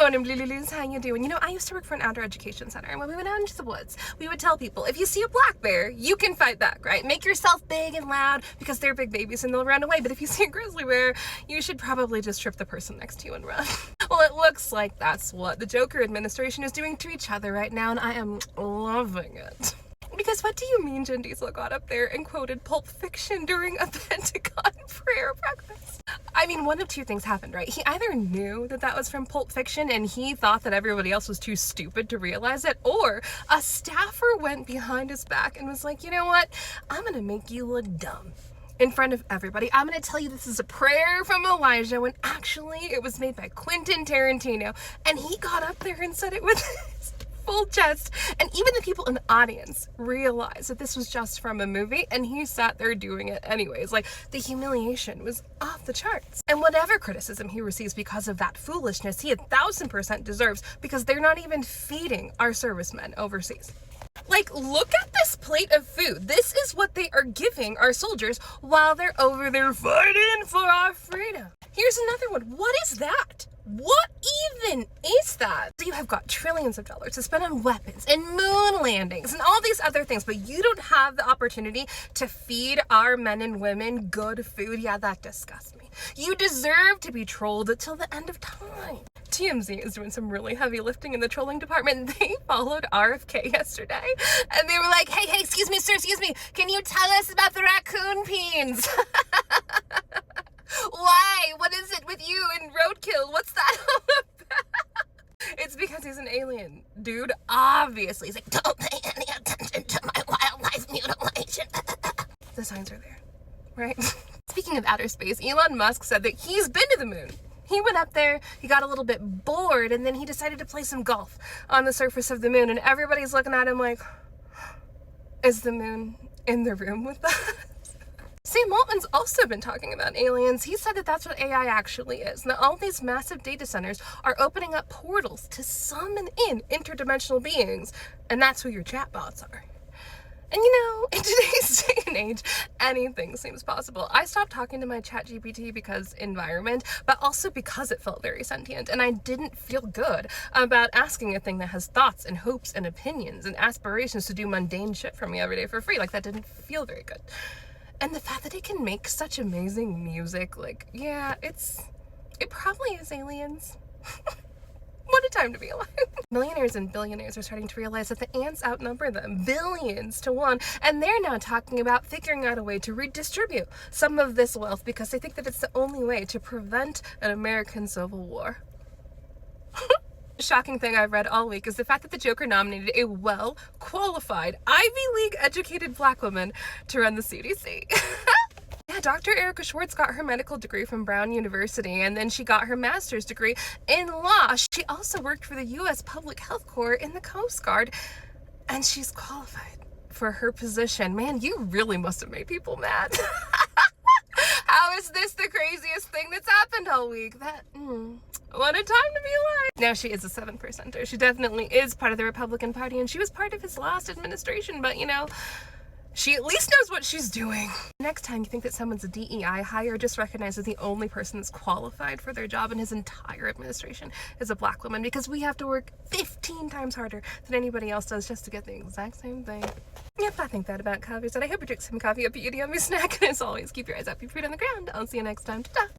morning, Blue Lulus. How you doing? You know, I used to work for an outdoor education center, and when we went out into the woods, we would tell people, if you see a black bear, you can fight back, right? Make yourself big and loud because they're big babies and they'll run away. But if you see a grizzly bear, you should probably just trip the person next to you and run. Well, it looks like that's what the Joker administration is doing to each other right now, and I am loving it. Because what do you mean Vin Diesel got up there and quoted Pulp Fiction during a Pentagon prayer breakfast? I mean, one of two things happened, right? He either knew that that was from Pulp Fiction and he thought that everybody else was too stupid to realize it, or a staffer went behind his back and was like, you know what? I'm gonna make you look dumb in front of everybody. I'm gonna tell you this is a prayer from Elijah when actually it was made by Quentin Tarantino, and he got up there and said it with his full chest, and even the people in the audience realized that this was just from a movie, and he sat there doing it anyways. Like, the humiliation was off the charts. And whatever criticism he receives because of that foolishness, he 1000% deserves, because they're not even feeding our servicemen overseas. Like, look at this plate of food. This is what they are giving our soldiers while they're over there fighting for our freedom. Here's another one. What is that? What even is that? So you have got trillions of dollars to spend on weapons and moon landings and all these other things, but you don't have the opportunity to feed our men and women good food. Yeah, that disgusts me. You deserve to be trolled till the end of time. TMZ is doing some really heavy lifting in the trolling department. They followed RFK yesterday and they were like, hey, excuse me, sir, excuse me. Can you tell us about the raccoon peens? Why? What is it with you and roadkill? What's that all about? It's because he's an alien, dude. Obviously. He's like, don't pay any attention to my wildlife mutilation. The signs are there, right? Speaking of outer space, Elon Musk said that he's been to the moon. He went up there, he got a little bit bored, and then he decided to play some golf on the surface of the moon, and everybody's looking at him like, is the moon in the room with us? Sam Altman's also been talking about aliens. He said that that's what AI actually is. Now, all these massive data centers are opening up portals to summon in interdimensional beings, and that's who your chatbots are. And you know, in today's day and age, anything seems possible. I stopped talking to my ChatGPT because environment, but also because it felt very sentient, and I didn't feel good about asking a thing that has thoughts and hopes and opinions and aspirations to do mundane shit for me every day for free. Like, that didn't feel very good. And the fact that it can make such amazing music, like, yeah, it probably is aliens. What a time to be alive. Millionaires and billionaires are starting to realize that the ants outnumber them billions to one, and they're now talking about figuring out a way to redistribute some of this wealth because they think that it's the only way to prevent an American Civil War. Shocking thing I've read all week is the fact that the Joker nominated a well-qualified, Ivy League educated black woman to run the CDC. Yeah, Dr. Erica Schwartz got her medical degree from Brown University, and then she got her master's degree in law. She also worked for the U.S. Public Health Corps in the Coast Guard, and she's qualified for her position. Man, you really must have made people mad. How is this the craziest thing that's happened all week? What a time to be alive. Now, she is a 7%er. She definitely is part of the Republican Party, and she was part of his last administration, but you know, she at least knows what she's doing. Next time you think that someone's a DEI hire, just recognize that the only person that's qualified for their job in his entire administration is a black woman, because we have to work 15 times harder than anybody else does just to get the exact same thing. Yep, I think that about coffee. So I hope you drink some coffee, a beauty, yummy snack, and as always, keep your eyes up, your feet on the ground. I'll see you next time. Ta-ta!